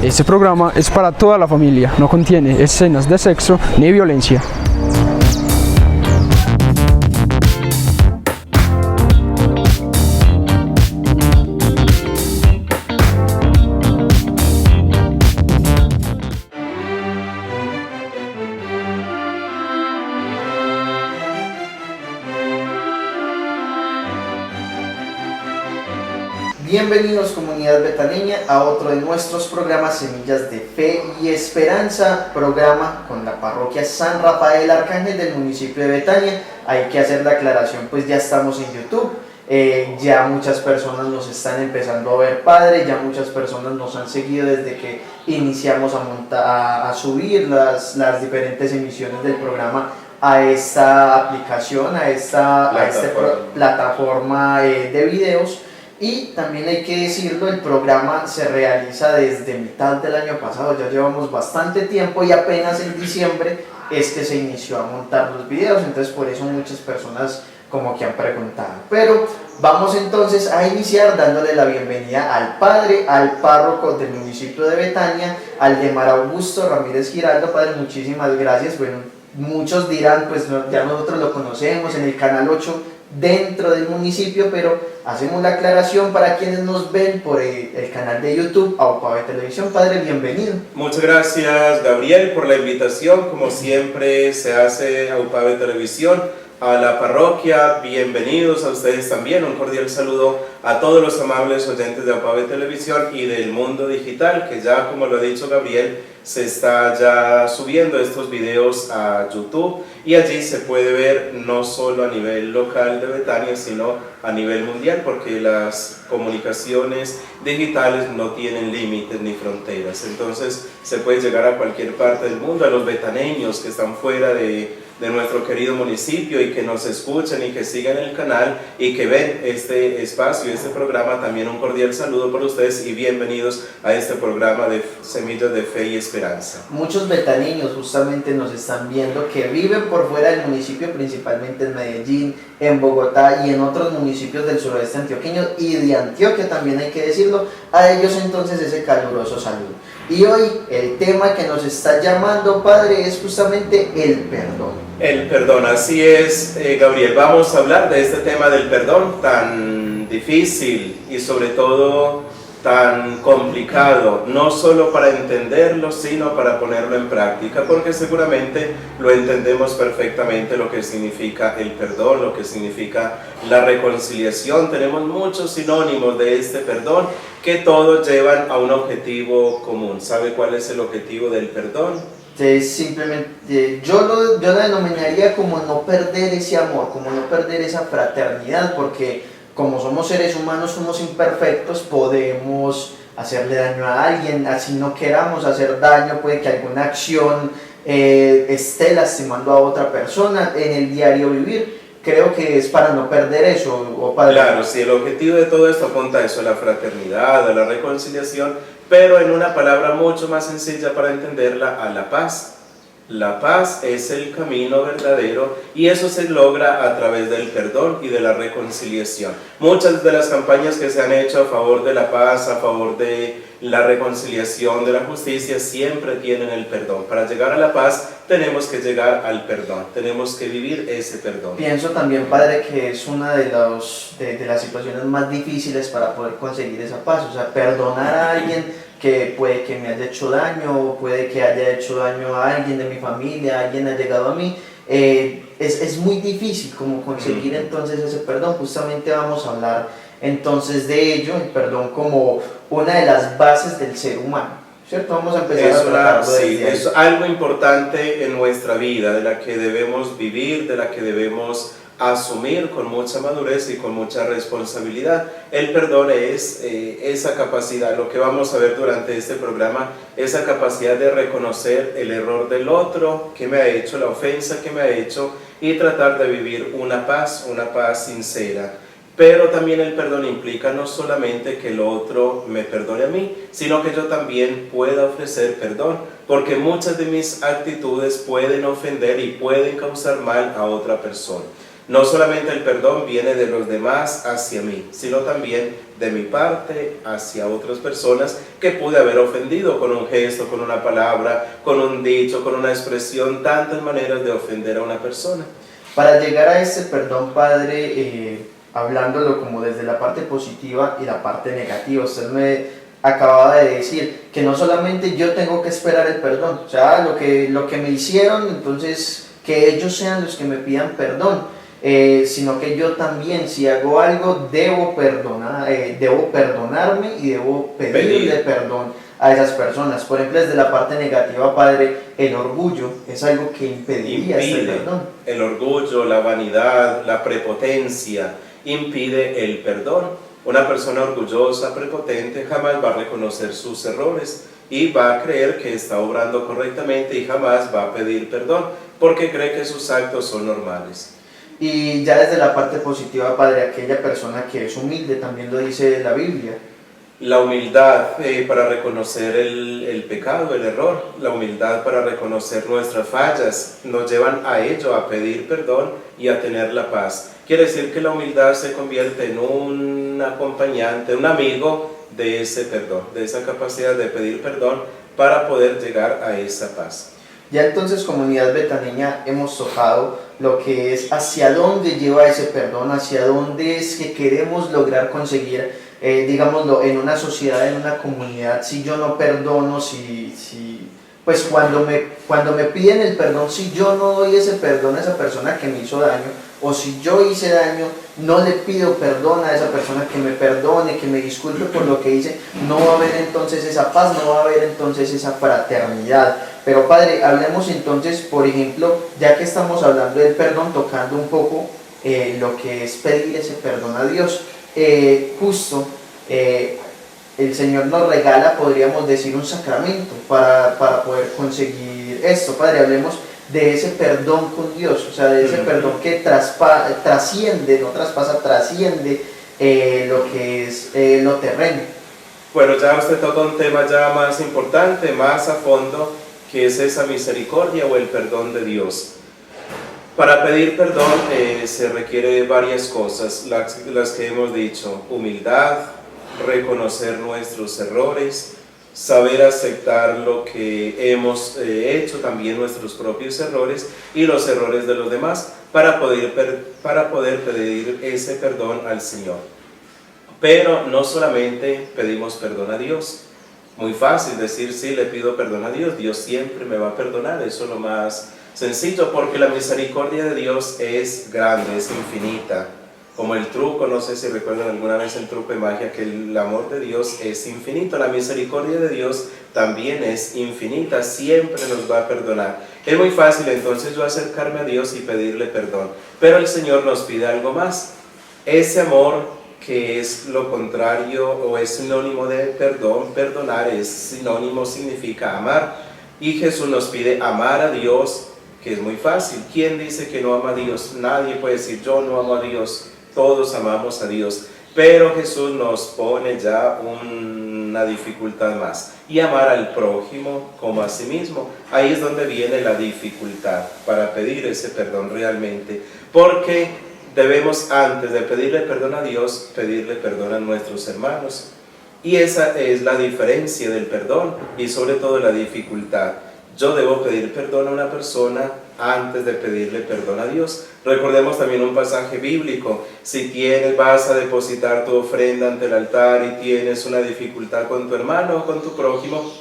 Este programa es para toda la familia, no contiene escenas de sexo ni violencia. Bienvenidos comunidad betaneña a otro de nuestros programas Semillas de Fe y Esperanza, programa con la parroquia San Rafael Arcángel del municipio de Betania. Hay que hacer la aclaración, pues ya estamos en YouTube, ya muchas personas nos están empezando a ver, padre, ya muchas personas nos han seguido desde que iniciamos a subir las diferentes emisiones del programa a esta aplicación, a esta plataforma de videos. Y también hay que decirlo, el programa se realiza desde mitad del año pasado, ya llevamos bastante tiempo y apenas en diciembre es que se inició a montar los videos, entonces por eso muchas personas como que han preguntado. Pero vamos entonces a iniciar dándole la bienvenida al padre, al párroco del municipio de Betania, Aldemar Augusto Ramírez Giraldo. Padre, muchísimas gracias. Bueno, muchos dirán, pues ya nosotros lo conocemos en el canal 8 dentro del municipio, pero hacemos la aclaración para quienes nos ven por el canal de YouTube AUPABE Televisión. Padre, bienvenido. Muchas gracias, Gabriel, por la invitación. Como siempre se hace AUPABE Televisión a la parroquia. Bienvenidos a ustedes también. Un cordial saludo a todos los amables oyentes de AUPABE Televisión y del mundo digital, que ya, como lo ha dicho Gabriel, se está ya subiendo estos videos a YouTube y allí se puede ver no solo a nivel local de Betania, sino a nivel mundial, porque las comunicaciones digitales no tienen límites ni fronteras. Entonces se puede llegar a cualquier parte del mundo, a los betaneños que están fuera de nuestro querido municipio y que nos escuchan y que sigan el canal y que ven este espacio, este programa. También un cordial saludo para ustedes y bienvenidos a este programa de Semillas de Fe y Esperanza. Muchos betaneños justamente nos están viendo que viven por fuera del municipio, principalmente en Medellín, en Bogotá y en otros municipios del suroeste antioqueño y de Antioquia también, hay que decirlo. A ellos entonces ese caluroso saludo. Y hoy el tema que nos está llamando, padre, es justamente el perdón. El perdón, así es, Gabriel. Vamos a hablar de este tema del perdón tan difícil y sobre todo tan complicado, no solo para entenderlo, sino para ponerlo en práctica, porque seguramente lo entendemos perfectamente lo que significa el perdón, lo que significa la reconciliación. Tenemos muchos sinónimos de este perdón que todos llevan a un objetivo común. ¿Sabe cuál es el objetivo del perdón? Simplemente yo lo denominaría como no perder ese amor, como no perder esa fraternidad, porque como somos seres humanos, somos imperfectos, podemos hacerle daño a alguien, así no queramos hacer daño, puede que alguna acción esté lastimando a otra persona en el diario vivir. Creo que es para no perder eso. O para... Claro, sí, el objetivo de todo esto apunta a eso, a la fraternidad, a la reconciliación, pero en una palabra mucho más sencilla para entenderla, a la paz. La paz es el camino verdadero y eso se logra a través del perdón y de la reconciliación. Muchas de las campañas que se han hecho a favor de la paz, a favor de la reconciliación, de la justicia, siempre tienen el perdón. Para llegar a la paz tenemos que llegar al perdón, tenemos que vivir ese perdón. Pienso también, padre, que es una de las situaciones más difíciles para poder conseguir esa paz, o sea, perdonar a alguien que puede que me haya hecho daño, puede que haya hecho daño a alguien de mi familia, alguien ha llegado a mí, es muy difícil como conseguir entonces ese perdón. Justamente vamos a hablar entonces de ello, el perdón como una de las bases del ser humano, ¿cierto? Vamos a empezar a tratarlo desde ahí. Es algo importante en nuestra vida, de la que debemos vivir, de la que debemos asumir con mucha madurez y con mucha responsabilidad. El perdón es esa capacidad, lo que vamos a ver durante este programa, esa capacidad de reconocer el error del otro, que me ha hecho, la ofensa que me ha hecho, y tratar de vivir una paz sincera. Pero también el perdón implica no solamente que el otro me perdone a mí, sino que yo también pueda ofrecer perdón, porque muchas de mis actitudes pueden ofender y pueden causar mal a otra persona. No solamente el perdón viene de los demás hacia mí, sino también de mi parte hacia otras personas que pude haber ofendido con un gesto, con una palabra, con un dicho, con una expresión, tantas maneras de ofender a una persona. Para llegar a este perdón, Padre, hablándolo como desde la parte positiva y la parte negativa, usted me acababa de decir que no solamente yo tengo que esperar el perdón, o sea, lo que me hicieron, entonces que ellos sean los que me pidan perdón, sino que yo también, si hago algo, debo perdonarme y debo pedirle perdón a esas personas. Por ejemplo, desde la parte negativa, Padre, el orgullo es algo que impediría este perdón. El orgullo, la vanidad, la prepotencia impide el perdón. Una persona orgullosa, prepotente, jamás va a reconocer sus errores y va a creer que está obrando correctamente y jamás va a pedir perdón porque cree que sus actos son normales. Y ya desde la parte positiva, Padre, aquella persona que es humilde, también lo dice la Biblia. La humildad para reconocer el pecado, el error, la humildad para reconocer nuestras fallas, nos llevan a ello, a pedir perdón y a tener la paz. Quiere decir que la humildad se convierte en un acompañante, un amigo de ese perdón, de esa capacidad de pedir perdón para poder llegar a esa paz. Ya entonces, comunidad betaneña, hemos tocado lo que es hacia dónde lleva ese perdón, hacia dónde es que queremos lograr conseguir, digámoslo, en una sociedad, en una comunidad. Si yo no perdono, pues cuando me piden el perdón, si yo no doy ese perdón a esa persona que me hizo daño, o si yo hice daño, no le pido perdón a esa persona, que me perdone, que me disculpe por lo que hice, no va a haber entonces esa paz, no va a haber entonces esa fraternidad. Pero Padre, hablemos entonces, por ejemplo, ya que estamos hablando del perdón, tocando un poco lo que es pedir ese perdón a Dios. El Señor nos regala, podríamos decir, un sacramento para poder conseguir esto. Padre, hablemos de ese perdón con Dios, o sea, de ese perdón que trasciende, no traspasa, trasciende lo que es lo terreno. Bueno, ya usted toca un tema ya más importante, más a fondo, que es esa misericordia o el perdón de Dios. Para pedir perdón se requiere varias cosas, las que hemos dicho: humildad, reconocer nuestros errores, saber aceptar lo que hemos hecho, también nuestros propios errores y los errores de los demás, para poder pedir ese perdón al Señor. Pero no solamente pedimos perdón a Dios. Muy fácil decir, sí, le pido perdón a Dios, Dios siempre me va a perdonar, eso es lo más sencillo, porque la misericordia de Dios es grande, es infinita. Como el truco, no sé si recuerdan alguna vez el truco de magia, que el amor de Dios es infinito, la misericordia de Dios también es infinita, siempre nos va a perdonar. Es muy fácil entonces yo acercarme a Dios y pedirle perdón, pero el Señor nos pide algo más. Ese amor que es lo contrario o es sinónimo de perdón, perdonar es sinónimo, significa amar. Y Jesús nos pide amar a Dios, que es muy fácil. ¿Quién dice que no ama a Dios? Nadie puede decir yo no amo a Dios. Todos amamos a Dios, pero Jesús nos pone ya una dificultad más: y amar al prójimo como a sí mismo. Ahí es donde viene la dificultad para pedir ese perdón realmente, porque debemos, antes de pedirle perdón a Dios, pedirle perdón a nuestros hermanos. Y esa es la diferencia del perdón y sobre todo la dificultad. Yo debo pedir perdón a una persona antes de pedirle perdón a Dios. Recordemos también un pasaje bíblico: si vas a depositar tu ofrenda ante el altar y tienes una dificultad con tu hermano o con tu prójimo,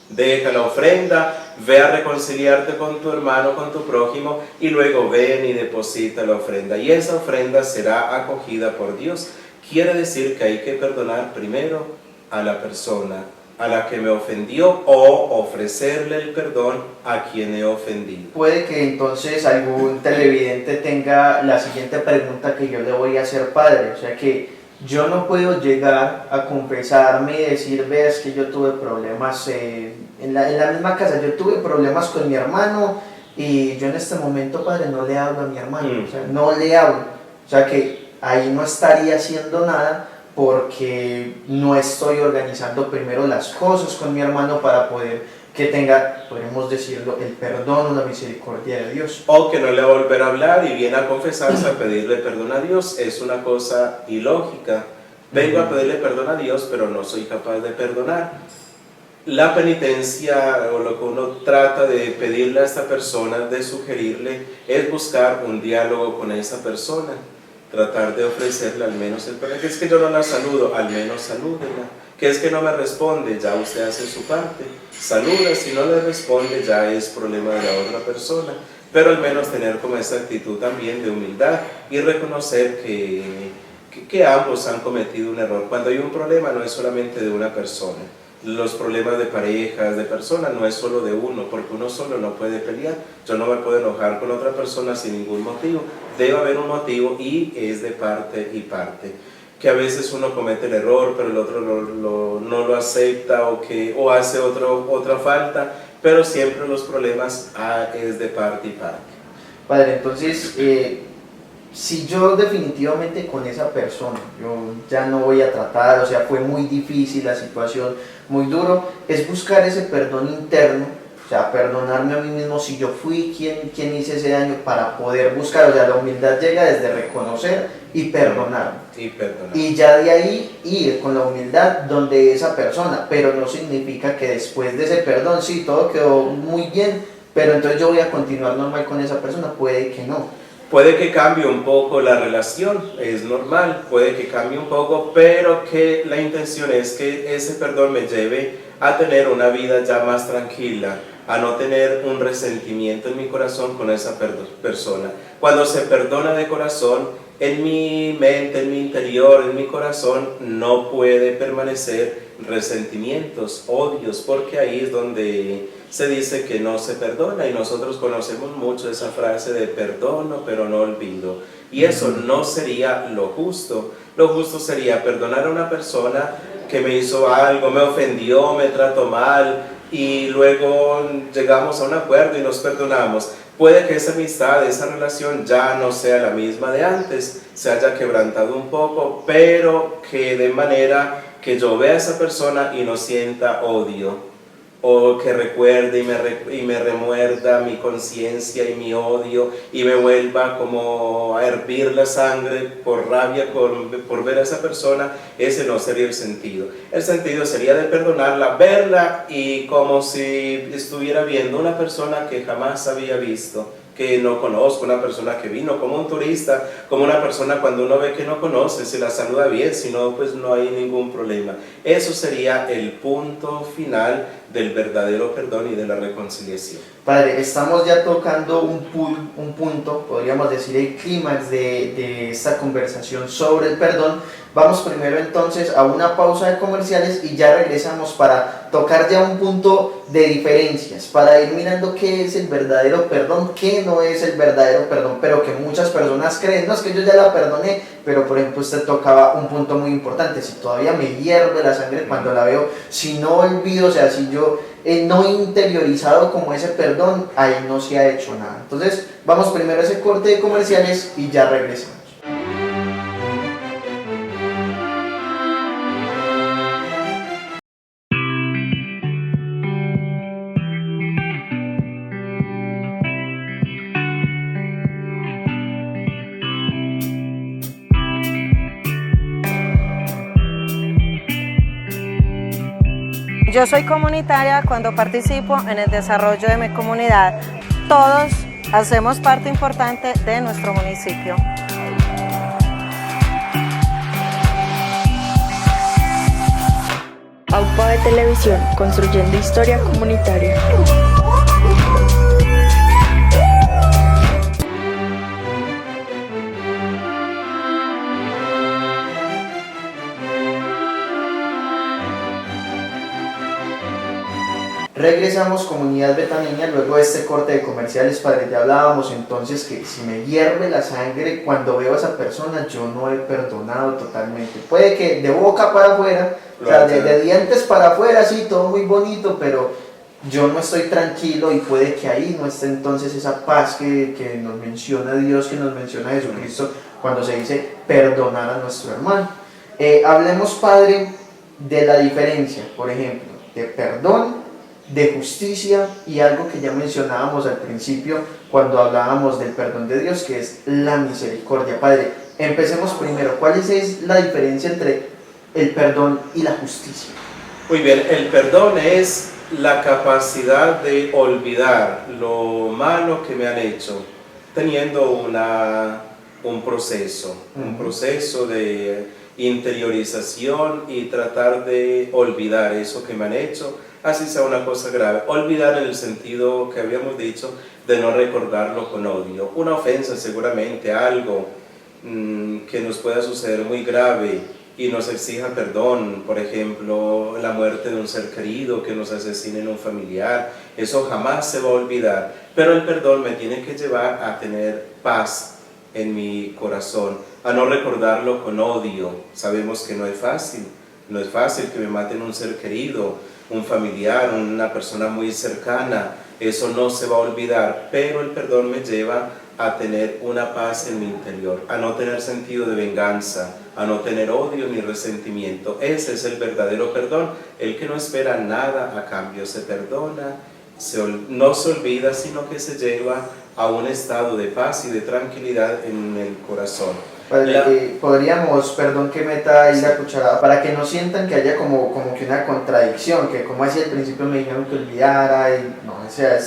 deja la ofrenda, ve a reconciliarte con tu hermano, con tu prójimo, y luego ven y deposita la ofrenda, y esa ofrenda será acogida por Dios. Quiere decir que hay que perdonar primero a la persona a la que me ofendió, o ofrecerle el perdón a quien he ofendido. Puede que entonces algún televidente tenga la siguiente pregunta que yo le voy a hacer, Padre, o sea que yo no puedo llegar a confesarme y decir, ves que yo tuve problemas en la misma casa, yo tuve problemas con mi hermano y yo en este momento, Padre, no le hablo a mi hermano, o sea, no le hablo, o sea que ahí no estaría haciendo nada, porque no estoy organizando primero las cosas con mi hermano para poder que tenga, podemos decirlo, el perdón o la misericordia de Dios. O que no le va a volver a hablar y viene a confesarse, a pedirle perdón a Dios. Es una cosa ilógica. Vengo a pedirle perdón a Dios, pero no soy capaz de perdonar. La penitencia, o lo que uno trata de pedirle a esta persona, de sugerirle, es buscar un diálogo con esa persona. Tratar de ofrecerle al menos el perdón. Que es que yo no la saludo, al menos salúdela. Que es que no me responde, ya usted hace su parte. Saluda, si no le responde ya es problema de la otra persona. Pero al menos tener como esa actitud también de humildad y reconocer que ambos han cometido un error. Cuando hay un problema no es solamente de una persona. Los problemas de parejas, de personas, no es solo de uno, porque uno solo no puede pelear. Yo no me puedo enojar con otra persona sin ningún motivo. Debe haber un motivo y es de parte y parte. Que a veces uno comete el error, pero el otro no lo acepta o hace otra falta, pero siempre los problemas es de parte y parte. Padre, entonces, si yo definitivamente con esa persona, yo ya no voy a tratar, o sea, fue muy difícil la situación, muy duro, es buscar ese perdón interno, o sea, perdonarme a mí mismo si yo fui quien hice ese daño, para poder buscar, o sea, la humildad llega desde reconocer y perdonar. Y ya de ahí ir con la humildad donde esa persona, pero no significa que después de ese perdón, sí, todo quedó muy bien, pero entonces yo voy a continuar normal con esa persona, puede que no. Puede que cambie un poco la relación, es normal, puede que cambie un poco, pero que la intención es que ese perdón me lleve a tener una vida ya más tranquila, a no tener un resentimiento en mi corazón con esa persona. Cuando se perdona de corazón, en mi mente, en mi interior, en mi corazón, no puede permanecer resentimientos, odios, porque ahí es donde se dice que no se perdona, y nosotros conocemos mucho esa frase de perdono pero no olvido, y eso no sería lo justo. Lo justo sería perdonar a una persona que me hizo algo, me ofendió, me trató mal, y luego llegamos a un acuerdo y nos perdonamos. Puede que esa amistad, esa relación ya no sea la misma de antes, se haya quebrantado un poco, pero que de manera que yo vea a esa persona y no sienta odio, o que recuerde y me remuerda mi conciencia y mi odio, y me vuelva como a hervir la sangre por rabia por ver a esa persona. Ese no sería el sentido. El sentido sería de perdonarla, verla y como si estuviera viendo una persona que jamás había visto, que no conozco, una persona que vino como un turista, como una persona cuando uno ve que no conoce, se la saluda bien, si no, pues no hay ningún problema. Eso sería el punto final del verdadero perdón y de la reconciliación. Padre, estamos ya tocando un punto, podríamos decir el clímax de esta conversación sobre el perdón. Vamos primero entonces a una pausa de comerciales y ya regresamos para tocar ya un punto de diferencias, para ir mirando qué es el verdadero perdón, qué no es el verdadero perdón, pero que muchas personas creen, no, es que yo ya la perdoné, pero por ejemplo usted tocaba un punto muy importante: si todavía me hierve la sangre cuando la veo, si no olvido, o sea, si yo no he interiorizado como ese perdón, ahí no se ha hecho nada. Entonces vamos primero a ese corte de comerciales y ya regresamos. Yo soy comunitaria cuando participo en el desarrollo de mi comunidad. Todos hacemos parte importante de nuestro municipio. AUPA de Televisión, construyendo historia comunitaria. Regresamos, comunidad betaneña, luego de este corte de comerciales. Padre, ya hablábamos entonces que si me hierve la sangre cuando veo a esa persona, yo no he perdonado totalmente. Puede que de boca para afuera, o sea, de dientes para afuera, sí, todo muy bonito, pero yo no estoy tranquilo, y puede que ahí no esté entonces esa paz que nos menciona Dios, que nos menciona Jesucristo cuando se dice perdonar a nuestro hermano. Hablemos, Padre, de la diferencia, por ejemplo, de perdón, de justicia y algo que ya mencionábamos al principio cuando hablábamos del perdón de Dios, que es la misericordia. Padre, empecemos primero. ¿Cuál es la diferencia entre el perdón y la justicia? Muy bien, el perdón es la capacidad de olvidar lo malo que me han hecho, teniendo un proceso de interiorización y tratar de olvidar eso que me han hecho, así sea una cosa grave. Olvidar en el sentido que habíamos dicho de no recordarlo con odio. Una ofensa seguramente, algo que nos pueda suceder muy grave y nos exija perdón, por ejemplo, la muerte de un ser querido, que nos asesinen un familiar, eso jamás se va a olvidar, pero el perdón me tiene que llevar a tener paz en mi corazón, a no recordarlo con odio. Sabemos que no es fácil que me maten un ser querido, un familiar, una persona muy cercana, eso no se va a olvidar, pero el perdón me lleva a tener una paz en mi interior, a no tener sentido de venganza, a no tener odio ni resentimiento. Ese es el verdadero perdón, el que no espera nada a cambio, se perdona, no se olvida, sino que se lleva a un estado de paz y de tranquilidad en el corazón. Padre, podríamos, perdón que meta ahí la cucharada, para que no sientan que haya como que una contradicción, que como decía al principio me dijeron que olvidara, y no, o sea,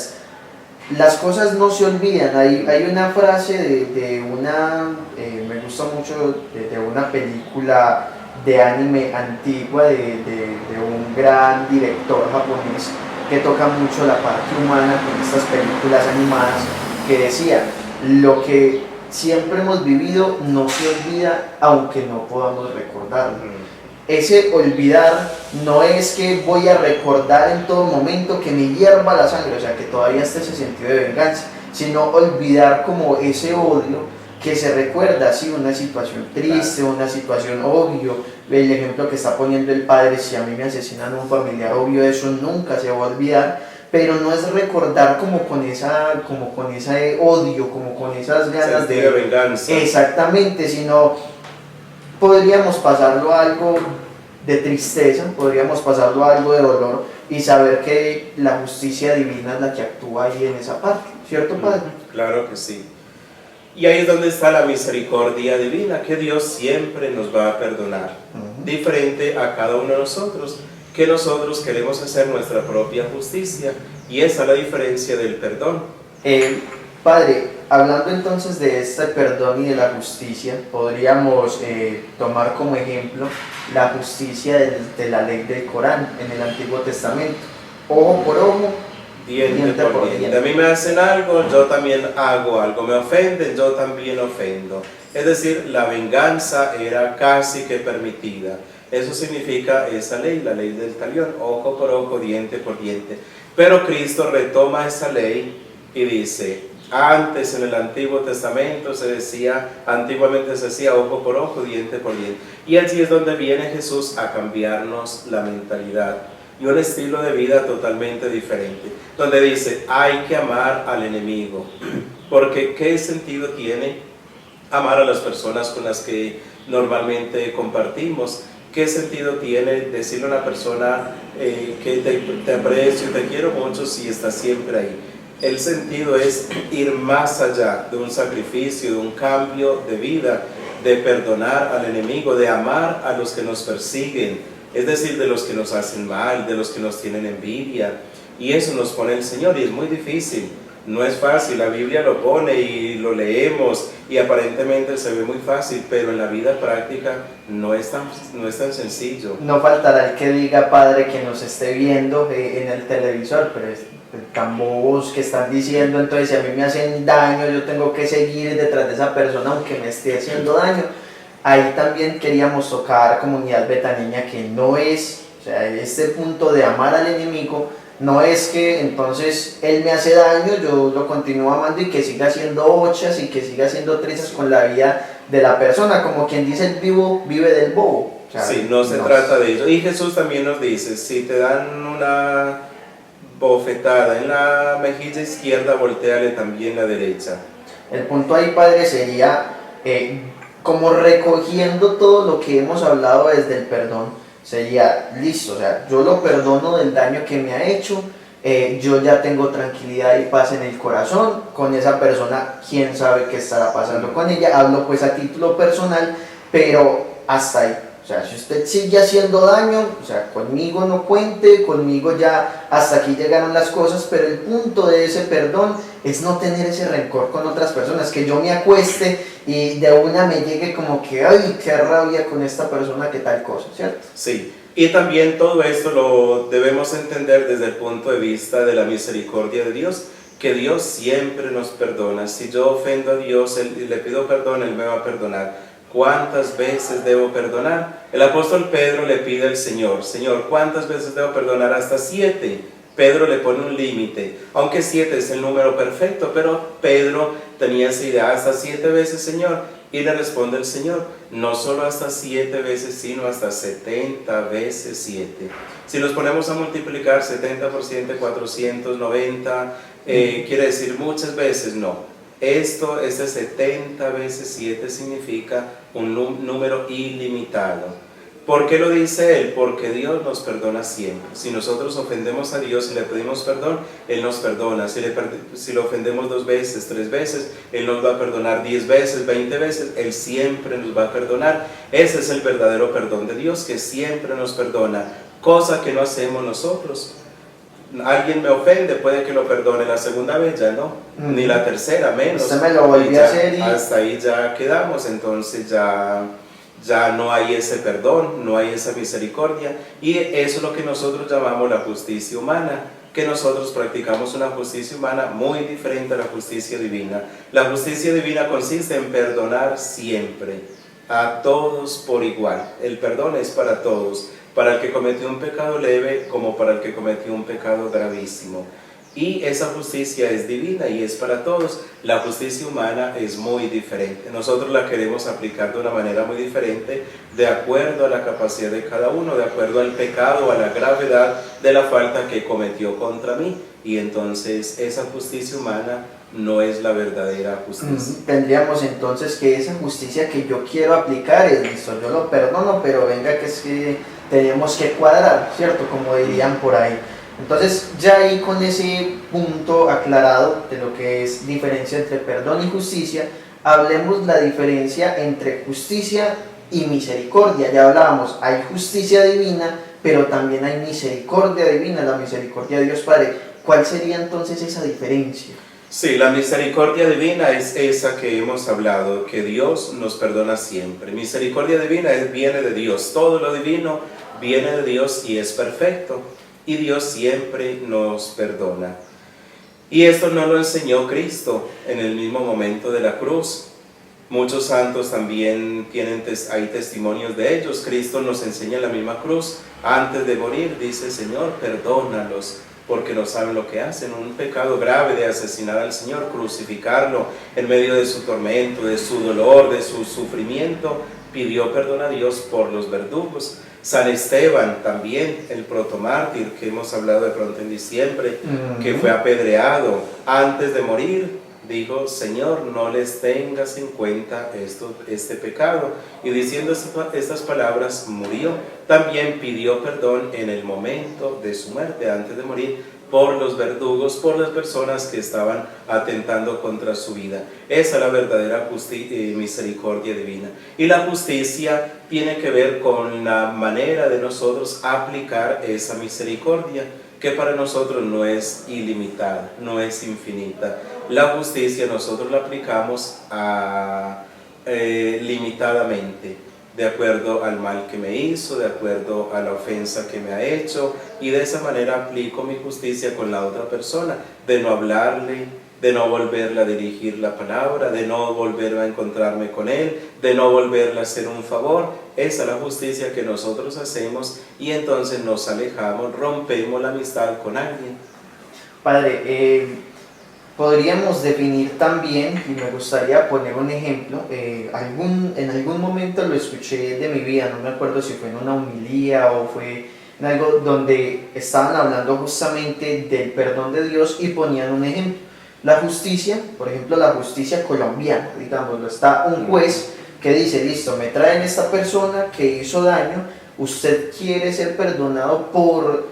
las cosas no se olvidan. Hay una frase de una, me gusta mucho, de una película de anime antigua de un gran director japonés que toca mucho la parte humana con estas películas animadas, que decía, lo que siempre hemos vivido no se olvida aunque no podamos recordarlo. Ese olvidar no es que voy a recordar en todo momento que me hierva la sangre, o sea, que todavía esté ese sentido de venganza, sino olvidar como ese odio que se recuerda, sí, una situación triste, una situación obvio, el ejemplo que está poniendo el padre, si a mí me asesinan a un familiar, obvio, eso nunca se va a olvidar, pero no es recordar como con ese odio, como con esas ganas de venganza. Exactamente, sino podríamos pasarlo a algo de tristeza, podríamos pasarlo a algo de dolor y saber que la justicia divina es la que actúa ahí en esa parte, ¿cierto, Padre? Claro que sí. Y ahí es donde está la misericordia divina, que Dios siempre nos va a perdonar, diferente a cada uno de nosotros, que nosotros queremos hacer nuestra propia justicia, y esa es la diferencia del perdón. Padre, hablando entonces de este perdón y de la justicia, podríamos tomar como ejemplo la justicia de la ley del Corán en el Antiguo Testamento. Ojo por ojo, diente por diente. A mí me hacen algo, yo también hago algo. Me ofenden, yo también ofendo. Es decir, la venganza era casi que permitida. Eso significa esa ley, la ley del talión, ojo por ojo, diente por diente. Pero Cristo retoma esa ley y dice, antes en el Antiguo Testamento antiguamente se decía ojo por ojo, diente por diente. Y allí es donde viene Jesús a cambiarnos la mentalidad y un estilo de vida totalmente diferente, donde dice, hay que amar al enemigo, porque ¿qué sentido tiene amar a las personas con las que normalmente compartimos? ¿Qué sentido tiene decirle a una persona que te aprecio, te quiero mucho si estás siempre ahí? El sentido es ir más allá de un sacrificio, de un cambio de vida, de perdonar al enemigo, de amar a los que nos persiguen, es decir, de los que nos hacen mal, de los que nos tienen envidia. Y eso nos pone el Señor, y es muy difícil, no es fácil. La Biblia lo pone y lo leemos y aparentemente se ve muy fácil, pero en la vida práctica no es tan sencillo. No faltará el que diga, Padre, que nos esté viendo en el televisor, pero tan bobos que están diciendo, entonces si a mí me hacen daño, yo tengo que seguir detrás de esa persona aunque me esté haciendo daño. Ahí también queríamos tocar, comunidad betaniña, que no es, o sea, este punto de amar al enemigo, no es que entonces él me hace daño, yo lo continúo amando y que siga haciendo ochas y que siga haciendo trizas con la vida de la persona, como quien dice, el vivo vive del bobo. O sea, sí, no se trata de ello. Y Jesús también nos dice, si te dan una bofetada en la mejilla izquierda, voltéale también la derecha. El punto ahí, Padre, sería como recogiendo todo lo que hemos hablado desde el perdón, sería listo, o sea, yo lo perdono del daño que me ha hecho, yo ya tengo tranquilidad y paz en el corazón. Con esa persona, quién sabe qué estará pasando con ella. Hablo pues a título personal, pero hasta ahí. O sea, si usted sigue haciendo daño, o sea, conmigo no cuente, conmigo ya hasta aquí llegaron las cosas, pero el punto de ese perdón es no tener ese rencor con otras personas, que yo me acueste y de una me llegue como que, ay, qué rabia con esta persona, que tal cosa, ¿cierto? Sí, y también todo esto lo debemos entender desde el punto de vista de la misericordia de Dios, que Dios siempre nos perdona. Si yo ofendo a Dios y le pido perdón, Él me va a perdonar. ¿Cuántas veces debo perdonar? El apóstol Pedro le pide al Señor, Señor, ¿cuántas veces debo perdonar? Hasta 7. Pedro le pone un límite, aunque 7 es el número perfecto, pero Pedro tenía esa idea, hasta 7 veces, Señor. Y le responde el Señor, no solo hasta 7 veces, sino hasta 70 veces 7. Si los ponemos a multiplicar 70 por 7, 490, quiere decir muchas veces, no. Este 70 veces 7 significa un número ilimitado. ¿Por qué lo dice Él? Porque Dios nos perdona siempre. Si nosotros ofendemos a Dios y le pedimos perdón, Él nos perdona. Si lo ofendemos 2 veces, 3 veces, Él nos va a perdonar 10 veces, 20 veces, Él siempre nos va a perdonar. Ese es el verdadero perdón de Dios, que siempre nos perdona, cosa que no hacemos nosotros. Alguien me ofende, puede que lo perdone la segunda vez, ya no, ni la tercera, menos. Usted me lo volvió a hacer y... Hasta ahí ya quedamos, entonces ya no hay ese perdón, no hay esa misericordia, y eso es lo que nosotros llamamos la justicia humana, que nosotros practicamos una justicia humana muy diferente a la justicia divina. La justicia divina consiste en perdonar siempre, a todos por igual. El perdón es para todos, para el que cometió un pecado leve como para el que cometió un pecado gravísimo. Y esa justicia es divina y es para todos. La justicia humana es muy diferente. Nosotros la queremos aplicar de una manera muy diferente, de acuerdo a la capacidad de cada uno, de acuerdo al pecado, a la gravedad de la falta que cometió contra mí. Y entonces esa justicia humana no es la verdadera justicia. Tendríamos entonces que esa justicia que yo quiero aplicar es, listo, yo lo perdono, pero venga que es que tenemos que cuadrar, ¿cierto? Como dirían por ahí. Entonces, ya ahí con ese punto aclarado de lo que es diferencia entre perdón y justicia, hablemos la diferencia entre justicia y misericordia. Ya hablábamos, hay justicia divina, pero también hay misericordia divina, la misericordia de Dios Padre. ¿Cuál sería entonces esa diferencia? Sí, la misericordia divina es esa que hemos hablado, que Dios nos perdona siempre. Misericordia divina viene de Dios, todo lo divino viene de Dios y es perfecto. Y Dios siempre nos perdona. Y esto no lo enseñó Cristo en el mismo momento de la cruz. Muchos santos también hay testimonios de ellos. Cristo nos enseña en la misma cruz. Antes de morir dice, Señor, perdónalos, porque no saben lo que hacen. Un pecado grave de asesinar al Señor, crucificarlo en medio de su tormento, de su dolor, de su sufrimiento. Pidió perdón a Dios por los verdugos. San Esteban también, el protomártir que hemos hablado de pronto en diciembre, que fue apedreado antes de morir, dijo, Señor, no les tengas en cuenta este pecado. Y diciendo estas palabras murió. También pidió perdón en el momento de su muerte, antes de morir, por los verdugos, por las personas que estaban atentando contra su vida. Esa es la verdadera misericordia divina. Y la justicia tiene que ver con la manera de nosotros aplicar esa misericordia, que para nosotros no es ilimitada, no es infinita. La justicia nosotros la aplicamos limitadamente, de acuerdo al mal que me hizo, de acuerdo a la ofensa que me ha hecho, y de esa manera aplico mi justicia con la otra persona, de no hablarle, de no volverle a dirigir la palabra, de no volver a encontrarme con él, de no volverle a hacer un favor. Esa es la justicia que nosotros hacemos, y entonces nos alejamos, rompemos la amistad con alguien. Padre, podríamos definir también, y me gustaría poner un ejemplo, en algún momento lo escuché de mi vida, no me acuerdo si fue en una homilía o fue en algo donde estaban hablando justamente del perdón de Dios y ponían un ejemplo. La justicia, por ejemplo, la justicia colombiana, digámoslo, está un juez que dice, listo, me traen esta persona que hizo daño, usted quiere ser perdonado por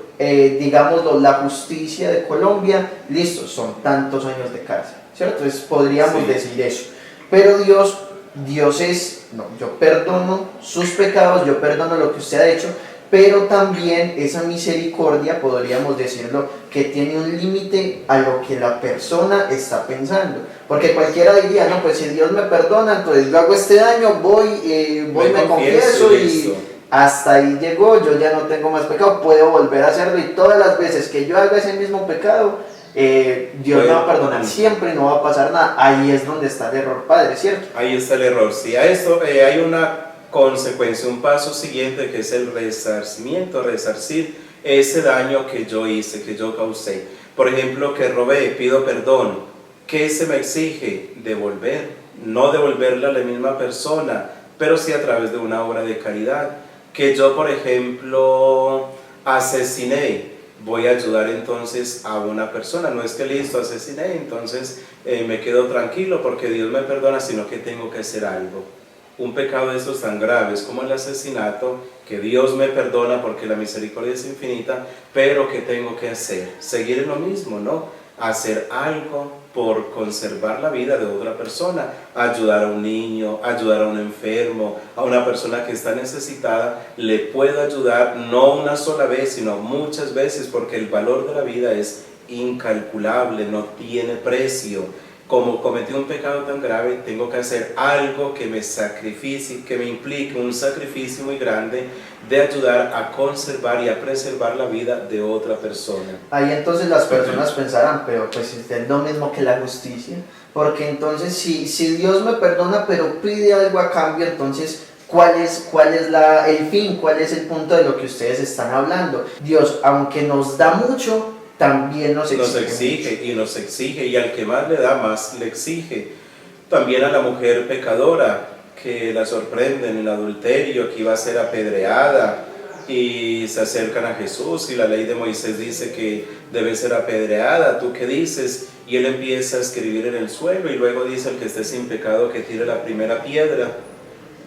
digámoslo, la justicia de Colombia, listo, son tantos años de cárcel, ¿cierto? Entonces podríamos decir eso. Pero Dios es, no, yo perdono sus pecados, yo perdono lo que usted ha hecho, pero también esa misericordia, podríamos decirlo, que tiene un límite a lo que la persona está pensando. Porque cualquiera diría, no, pues si Dios me perdona, entonces yo hago este daño, me confieso y hasta ahí llegó, yo ya no tengo más pecado, puedo volver a hacerlo y todas las veces que yo haga ese mismo pecado, Dios me va a perdonar siempre y no va a pasar nada. Ahí es donde está el error, Padre, ¿cierto? Ahí está el error, sí. A esto hay una consecuencia, un paso siguiente que es el resarcimiento, resarcir ese daño que yo hice, que yo causé. Por ejemplo, que robé, pido perdón. ¿Qué se me exige? Devolver, no devolverle a la misma persona, pero sí a través de una obra de caridad. Que yo, por ejemplo, asesiné, voy a ayudar entonces a una persona. No es que listo, asesiné, entonces me quedo tranquilo porque Dios me perdona, sino que tengo que hacer algo. Un pecado de estos tan graves como el asesinato, que Dios me perdona porque la misericordia es infinita, pero ¿qué tengo que hacer? Seguir en lo mismo, ¿no? Hacer algo por conservar la vida de otra persona, ayudar a un niño, ayudar a un enfermo, a una persona que está necesitada, le puedo ayudar no una sola vez, sino muchas veces, porque el valor de la vida es incalculable, no tiene precio. Como cometí un pecado tan grave, tengo que hacer algo que me sacrifique, que me implique un sacrificio muy grande de ayudar a conservar y a preservar la vida de otra persona. Ahí entonces las personas pensarán, pero pues es lo mismo que la justicia, porque entonces si Dios me perdona pero pide algo a cambio, entonces ¿cuál es el fin? ¿Cuál es el punto de lo que ustedes están hablando? Dios, aunque nos da mucho, también nos exige, y al que más le da, más le exige. También a la mujer pecadora, que la sorprende en el adulterio, que iba a ser apedreada, y se acercan a Jesús, y la ley de Moisés dice que debe ser apedreada. ¿Tú qué dices? Y él empieza a escribir en el suelo, y luego dice: el que esté sin pecado, que tire la primera piedra.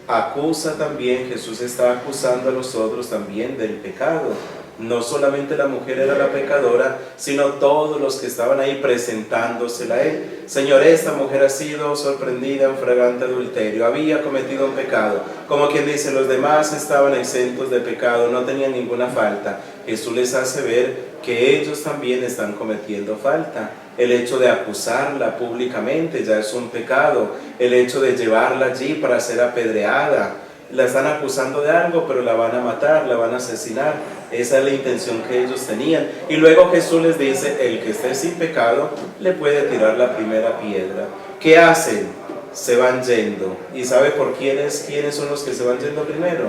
Acusa también, Jesús está acusando a los otros también del pecado. No solamente la mujer era la pecadora, sino todos los que estaban ahí presentándosela a él. Señor, esta mujer ha sido sorprendida en flagrante adulterio, había cometido un pecado. Como quien dice, los demás estaban exentos de pecado, no tenían ninguna falta. Jesús les hace ver que ellos también están cometiendo falta. El hecho de acusarla públicamente ya es un pecado. El hecho de llevarla allí para ser apedreada, la están acusando de algo, pero la van a matar, la van a asesinar. Esa es la intención que ellos tenían. Y luego Jesús les dice: el que esté sin pecado le puede tirar la primera piedra. ¿Qué hacen? Se van yendo. ¿Y sabe por quiénes son los que se van yendo primero?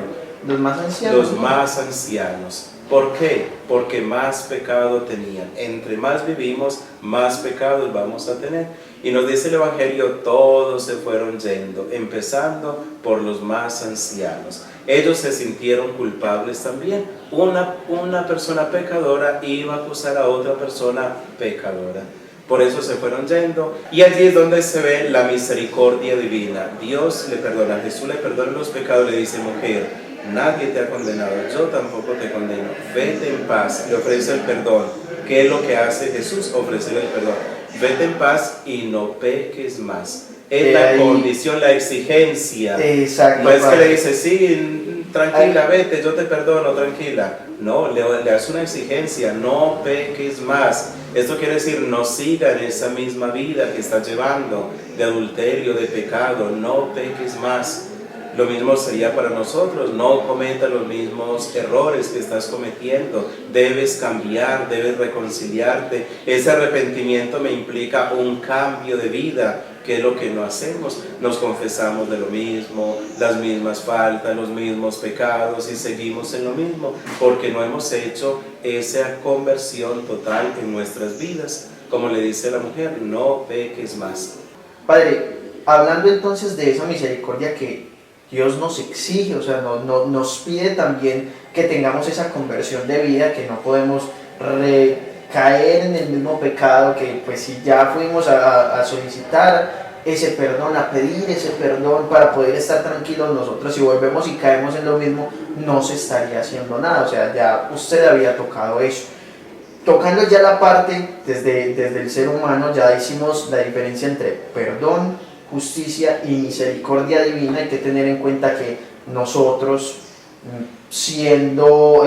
Los más ancianos. Los más ancianos. ¿Por qué? Porque más pecado tenían. Entre más vivimos, más pecados vamos a tener. Y nos dice el Evangelio: todos se fueron yendo, empezando por los más ancianos. Ellos se sintieron culpables también. Una persona pecadora iba a acusar a otra persona pecadora. Por eso se fueron yendo, y allí es donde se ve la misericordia divina. Dios le perdona, Jesús le perdona los pecados, le dice: mujer, nadie te ha condenado, yo tampoco te condeno, vete en paz. Le ofrece el perdón. ¿Qué es lo que hace Jesús? Ofrecerle el perdón. Vete en paz y no peques más. Es la condición, la exigencia. Exacto. No es que le dice: sí, tranquila, vete, yo te perdono, tranquila. No, le hace una exigencia: no peques más. Esto quiere decir, no siga en esa misma vida que estás llevando, de adulterio, de pecado, no peques más. Lo mismo sería para nosotros: no cometas los mismos errores que estás cometiendo, debes cambiar, debes reconciliarte. Ese arrepentimiento me implica un cambio de vida, que es lo que no hacemos. Nos confesamos de lo mismo, las mismas faltas, los mismos pecados, y seguimos en lo mismo, porque no hemos hecho esa conversión total en nuestras vidas. Como le dice la mujer: no peques más. Padre, hablando entonces de esa misericordia que Dios nos exige, o sea, nos pide también que tengamos esa conversión de vida, que no podemos recaer en el mismo pecado, que pues si ya fuimos a solicitar ese perdón, a pedir ese perdón para poder estar tranquilos nosotros, si volvemos y caemos en lo mismo, no se estaría haciendo nada. O sea, ya usted había tocado eso. tocando ya la parte desde el ser humano, ya hicimos la diferencia entre perdón, justicia y misericordia divina. Hay que tener en cuenta que nosotros, siendo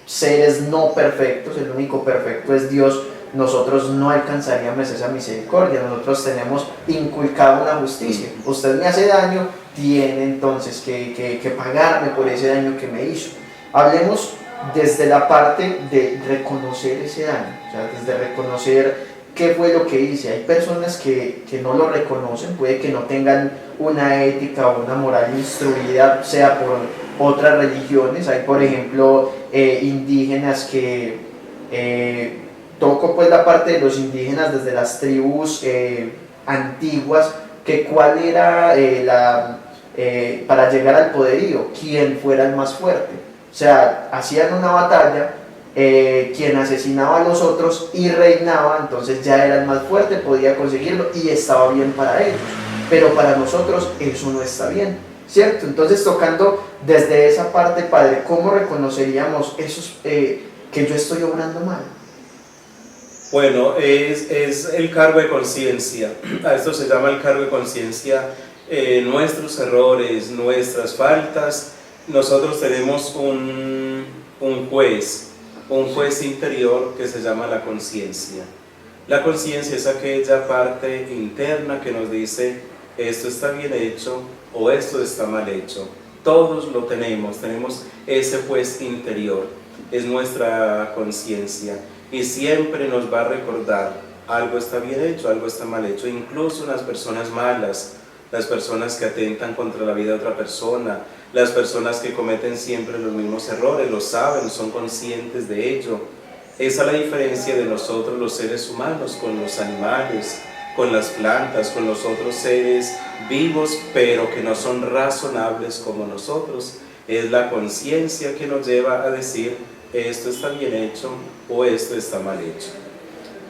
seres no perfectos, el único perfecto es Dios, nosotros no alcanzaríamos esa misericordia, nosotros tenemos inculcada una justicia. Usted me hace daño, tiene entonces que pagarme por ese daño que me hizo. Hablemos desde la parte de reconocer ese daño, o sea, desde reconocer qué fue lo que hice. Hay personas que no lo reconocen, puede que no tengan una ética o una moral instruida, sea por otras religiones. Hay, por ejemplo, indígenas que toco pues la parte de los indígenas desde las tribus antiguas, que cuál era para llegar al poderío, quién fuera el más fuerte. O sea, hacían una batalla, quien asesinaba a los otros y reinaba, entonces ya era el más fuerte, podía conseguirlo y estaba bien para ellos. Pero para nosotros eso no está bien, ¿cierto? Entonces, tocando desde esa parte, Padre, ¿cómo reconoceríamos esos que yo estoy obrando mal? Bueno, es el cargo de conciencia. A esto se llama el cargo de conciencia. Nuestros errores, nuestras faltas. Nosotros tenemos un juez interior que se llama la conciencia. La conciencia es aquella parte interna que nos dice esto está bien hecho o esto está mal hecho. Todos lo tenemos ese juez interior, es nuestra conciencia, y siempre nos va a recordar algo está bien hecho, algo está mal hecho. Incluso las personas malas, las personas que atentan contra la vida de otra persona, las personas que cometen siempre los mismos errores, lo saben, son conscientes de ello. Esa es la diferencia de nosotros los seres humanos con los animales, con las plantas, con los otros seres vivos, pero que no son razonables como nosotros. Es la conciencia que nos lleva a decir esto está bien hecho o esto está mal hecho.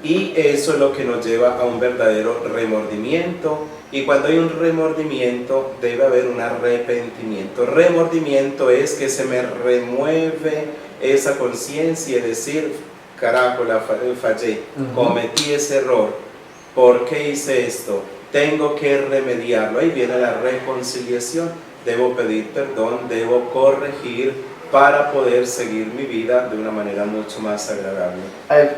Y eso es lo que nos lleva a un verdadero remordimiento. Y cuando hay un remordimiento, debe haber un arrepentimiento. Remordimiento es que se me remueve esa conciencia y decir, carajo, fallé, cometí ese error, ¿por qué hice esto? Tengo que remediarlo. Ahí viene la reconciliación. Debo pedir perdón, debo corregir para poder seguir mi vida de una manera mucho más agradable.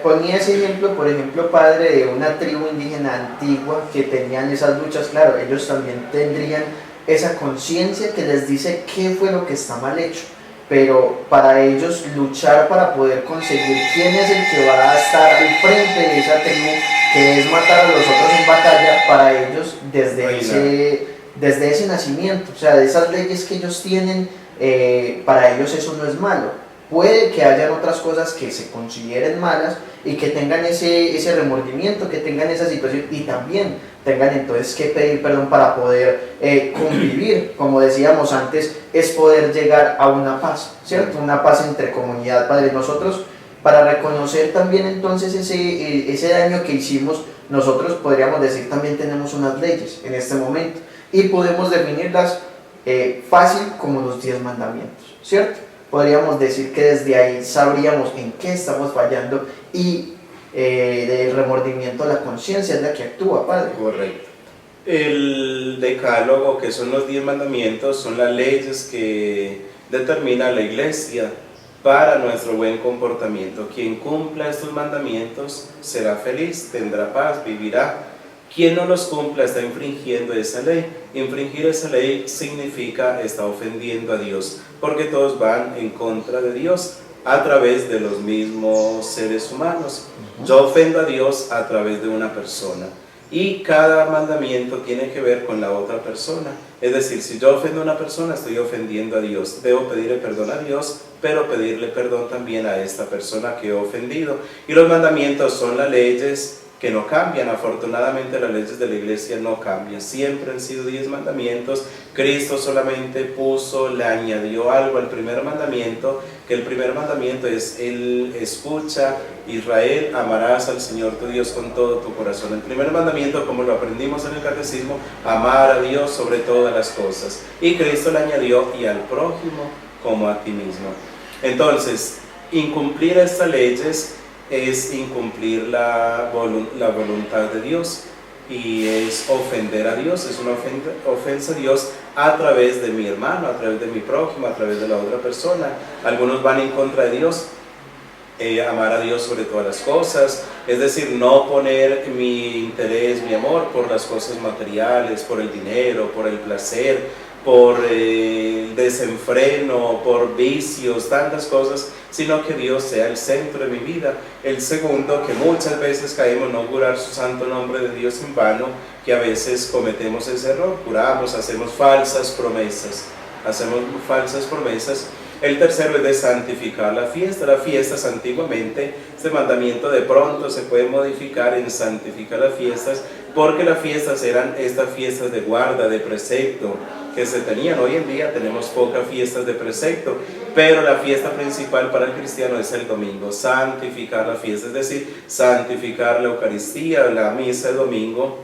Ponía ese ejemplo, por ejemplo, Padre, de una tribu indígena antigua que tenían esas luchas. Claro, ellos también tendrían esa conciencia que les dice qué fue lo que está mal hecho, pero para ellos luchar para poder conseguir quién es el que va a estar al frente de esa tribu, que es matar a los otros en batalla, para ellos desde ese nacimiento, o sea, de esas leyes que ellos tienen, para ellos eso no es malo. Puede que hayan otras cosas que se consideren malas y que tengan ese remordimiento, que tengan esa situación y también tengan entonces que pedir perdón para poder convivir. Como decíamos antes, es poder llegar a una paz, ¿cierto? Una paz entre comunidad, Padre. Nosotros, para reconocer también entonces ese daño que hicimos, nosotros podríamos decir también tenemos unas leyes en este momento y podemos definirlas fácil como los 10 mandamientos, ¿cierto? Podríamos decir que desde ahí sabríamos en qué estamos fallando y del remordimiento a la conciencia es la que actúa, Padre. Correcto. El decálogo, que son los 10 mandamientos, son las leyes que determina la Iglesia para nuestro buen comportamiento. Quien cumpla estos mandamientos será feliz, tendrá paz, vivirá. Quien no los cumpla está infringiendo esa ley. Infringir esa ley significa está ofendiendo a Dios, porque todos van en contra de Dios a través de los mismos seres humanos. Yo ofendo a Dios a través de una persona y cada mandamiento tiene que ver con la otra persona. Es decir, si yo ofendo a una persona, estoy ofendiendo a Dios. Debo pedirle perdón a Dios, pero pedirle perdón también a esta persona que he ofendido. Y los mandamientos son las leyes que no cambian. Afortunadamente las leyes de la Iglesia no cambian, siempre han sido 10 mandamientos. Cristo solamente le añadió algo al primer mandamiento, que el primer mandamiento es Él escucha, Israel, amarás al Señor tu Dios con todo tu corazón. El primer mandamiento, como lo aprendimos en el catecismo, amar a Dios sobre todas las cosas, y Cristo le añadió y al prójimo como a ti mismo. Entonces, incumplir estas leyes es incumplir la voluntad de Dios y es ofender a Dios, es una ofensa a Dios a través de mi hermano, a través de mi prójimo, a través de la otra persona. Algunos van en contra de Dios, amar a Dios sobre todas las cosas, es decir, no poner mi interés, mi amor por las cosas materiales, por el dinero, por el placer, por el desenfreno, por vicios, tantas cosas, sino que Dios sea el centro de mi vida. El segundo, que muchas veces caemos, no jurar su santo nombre de Dios en vano, que a veces cometemos ese error, juramos, hacemos falsas promesas. El tercero es de santificar la fiesta. Las fiestas antiguamente, este mandamiento de pronto se puede modificar en santificar las fiestas, porque las fiestas eran estas fiestas de guarda, de precepto, que se tenían. Hoy en día tenemos pocas fiestas de precepto, pero la fiesta principal para el cristiano es el domingo, santificar la fiesta, es decir, santificar la Eucaristía, la misa de domingo,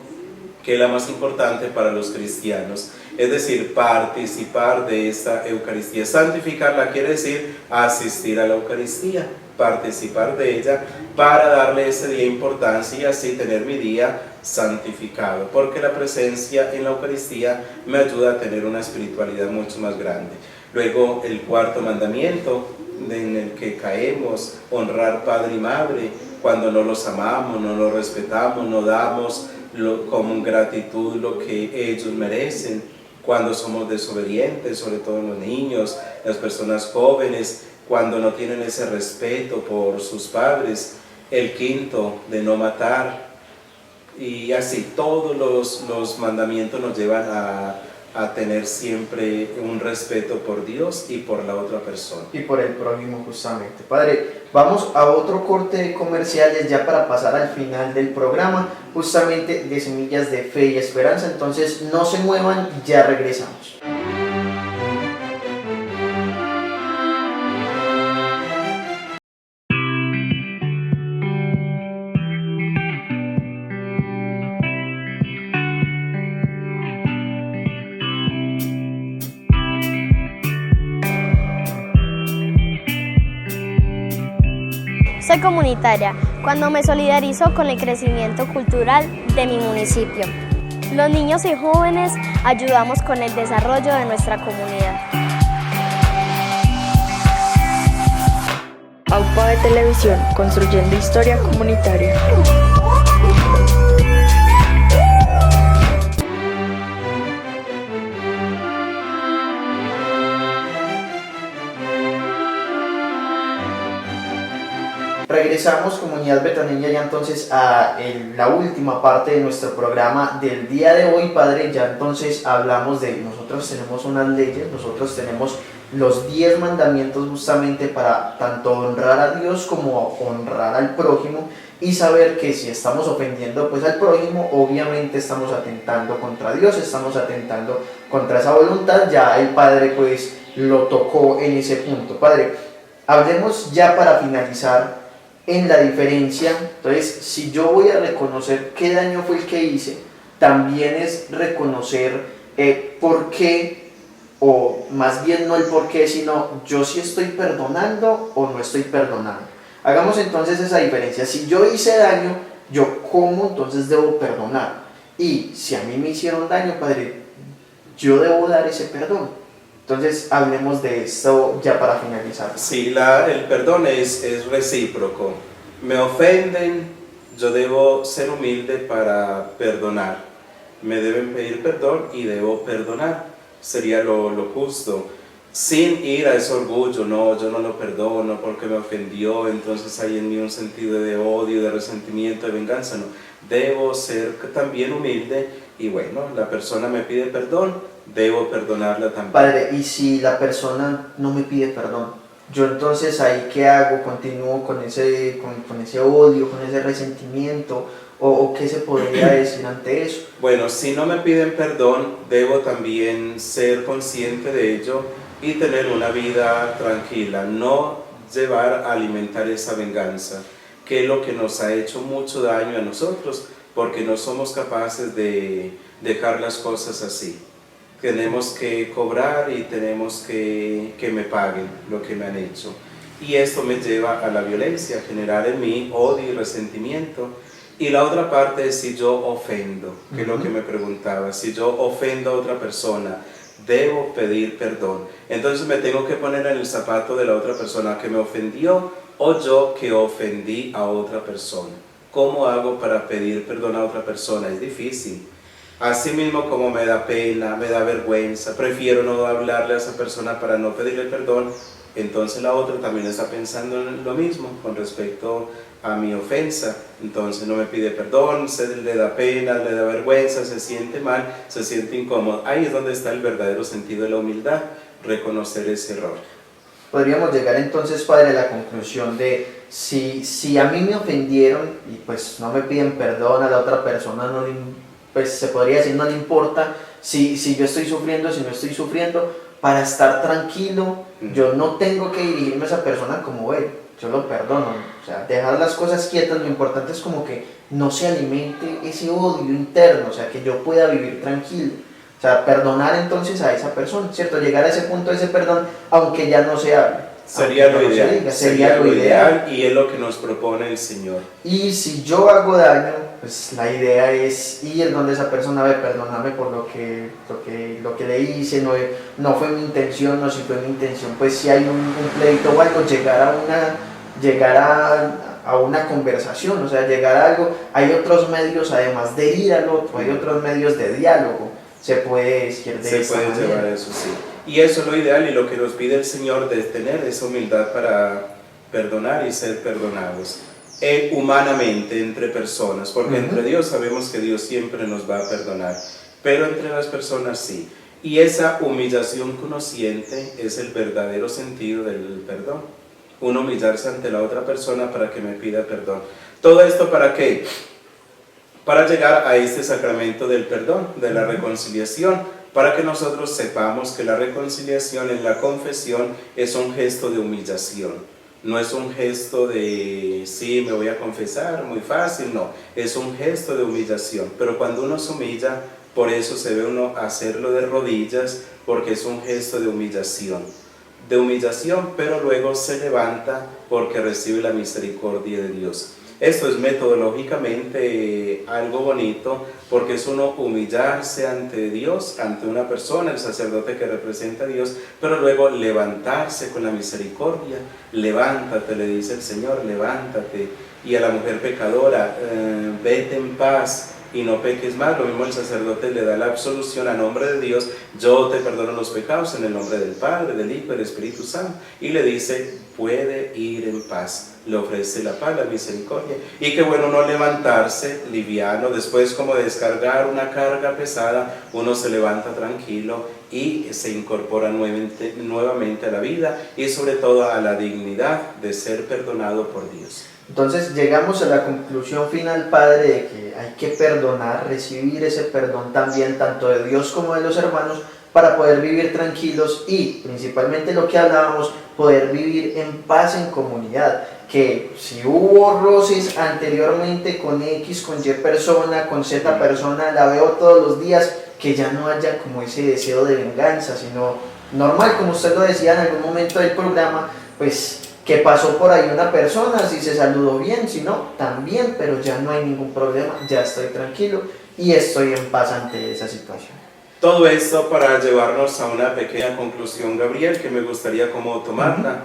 que es la más importante para los cristianos, es decir, participar de esta Eucaristía. Santificarla quiere decir asistir a la Eucaristía, participar de ella para darle ese día importancia y así tener mi día santificado, porque la presencia en la Eucaristía me ayuda a tener una espiritualidad mucho más grande. Luego el cuarto mandamiento en el que caemos, honrar padre y madre, cuando no los amamos, no los respetamos, no damos como gratitud lo que ellos merecen, cuando somos desobedientes, sobre todo los niños, las personas jóvenes, cuando no tienen ese respeto por sus padres. El quinto, de no matar, y así todos los mandamientos nos llevan a tener siempre un respeto por Dios y por la otra persona. Y por el prójimo, justamente. Padre, vamos a otro corte de comerciales ya para pasar al final del programa, justamente de Semillas de Fe y Esperanza. Entonces no se muevan, ya regresamos. Soy comunitaria cuando me solidarizo con el crecimiento cultural de mi municipio. Los niños y jóvenes ayudamos con el desarrollo de nuestra comunidad. AUPA de Televisión, construyendo historia comunitaria. Regresamos, comunidad betaneña, ya entonces a la última parte de nuestro programa del día de hoy. Padre, ya entonces hablamos de, nosotros tenemos unas leyes, nosotros tenemos los 10 mandamientos justamente para tanto honrar a Dios como honrar al prójimo, y saber que si estamos ofendiendo pues al prójimo, obviamente estamos atentando contra Dios, estamos atentando contra esa voluntad. Ya el Padre pues lo tocó en ese punto. Padre, hablemos ya para finalizar en la diferencia. Entonces, si yo voy a reconocer qué daño fue el que hice, también es reconocer por qué, o más bien no el por qué, sino yo sí estoy perdonando o no estoy perdonando. Hagamos entonces esa diferencia. Si yo hice daño, yo cómo entonces debo perdonar, y si a mí me hicieron daño, Padre, yo debo dar ese perdón. Entonces hablemos de esto ya para finalizar. Sí, el perdón es recíproco. Me ofenden, yo debo ser humilde para perdonar. Me deben pedir perdón y debo perdonar. Sería lo justo. Sin ir a ese orgullo, no, yo no lo perdono porque me ofendió, entonces hay en mí un sentido de odio, de resentimiento, de venganza. No, debo ser también humilde y bueno, la persona me pide perdón, debo perdonarla también. Padre, y si la persona no me pide perdón, yo entonces ahí ¿qué hago? ¿Continúo con ese odio, con ese resentimiento? ¿O qué se podría decir ante eso? Bueno, si no me piden perdón, debo también ser consciente de ello y tener una vida tranquila, no llevar a alimentar esa venganza, que es lo que nos ha hecho mucho daño a nosotros, porque no somos capaces de dejar las cosas así. Tenemos que cobrar y tenemos que me paguen lo que me han hecho. y esto me lleva a la violencia, a generar en mí odio y resentimiento. Y la otra parte es si yo ofendo, que es lo que me preguntaba, si yo ofendo a otra persona, debo pedir perdón. Entonces me tengo que poner en el zapato de la otra persona que me ofendió o yo que ofendí a otra persona. ¿Cómo hago para pedir perdón a otra persona? Es difícil. Así mismo como me da pena, me da vergüenza, prefiero no hablarle a esa persona para no pedirle perdón, entonces la otra también está pensando en lo mismo con respecto a mi ofensa. Entonces no me pide perdón, le da pena, le da vergüenza, se siente mal, se siente incómodo. Ahí es donde está el verdadero sentido de la humildad, reconocer ese error. Podríamos llegar entonces, padre, a la conclusión de si a mí me ofendieron y pues no me piden perdón, a la otra persona no le, pues se podría decir no le importa si yo estoy sufriendo, si no estoy sufriendo, para estar tranquilo, yo no tengo que dirigirme a esa persona como él, yo lo perdono, o sea, dejar las cosas quietas. Lo importante es como que no se alimente ese odio interno, o sea, que yo pueda vivir tranquilo. O sea, perdonar entonces a esa persona, ¿cierto? Llegar a ese punto de ese perdón, aunque ya no se hable. Sería lo ideal, sería lo ideal. Y es lo que nos propone el Señor. Y si yo hago daño, pues la idea es ir donde esa persona, perdóname por lo que le hice, no fue mi intención, no si fue mi intención, pues si hay un pleito o algo, llegar a una conversación, o sea, llegar a algo. Hay otros medios, además de ir al otro, hay otros medios de diálogo. Se puede llevar eso, sí. Y eso es lo ideal y lo que nos pide el Señor, de tener esa humildad para perdonar y ser perdonados. Humanamente, entre personas, porque entre Dios sabemos que Dios siempre nos va a perdonar, pero entre las personas sí. Y esa humillación que uno siente es el verdadero sentido del perdón. Uno humillarse ante la otra persona para que me pida perdón. ¿Todo esto para qué? Para llegar a este sacramento del perdón, de la reconciliación, para que nosotros sepamos que la reconciliación en la confesión es un gesto de humillación. No es un gesto de, sí, me voy a confesar, muy fácil, no. Es un gesto de humillación. Pero cuando uno se humilla, por eso se ve uno hacerlo de rodillas, porque es un gesto de humillación. Pero luego se levanta porque recibe la misericordia de Dios. Esto es metodológicamente algo bonito, porque es uno humillarse ante Dios, ante una persona, el sacerdote que representa a Dios, pero luego levantarse con la misericordia. Levántate, le dice el Señor, levántate. Y a la mujer pecadora, vete en paz y no peques más. Lo mismo el sacerdote le da la absolución a nombre de Dios. Yo te perdono los pecados en el nombre del Padre, del Hijo y del Espíritu Santo. Y le dice, puede ir en paz. Le ofrece la paz, la misericordia. Y qué bueno no levantarse liviano, después como descargar una carga pesada, uno se levanta tranquilo y se incorpora nuevamente a la vida y sobre todo a la dignidad de ser perdonado por Dios. Entonces llegamos a la conclusión final, padre, de que hay que perdonar, recibir ese perdón también, tanto de Dios como de los hermanos, para poder vivir tranquilos y, principalmente lo que hablábamos, poder vivir en paz en comunidad. Que si hubo roces anteriormente con X, con Y persona, con Z persona, la veo todos los días, que ya no haya como ese deseo de venganza, sino normal, como usted lo decía en algún momento del programa, pues que pasó por ahí una persona, si se saludó bien, si no, también, pero ya no hay ningún problema, ya estoy tranquilo y estoy en paz ante esa situación. Todo esto para llevarnos a una pequeña conclusión, Gabriel, que me gustaría como tomarla.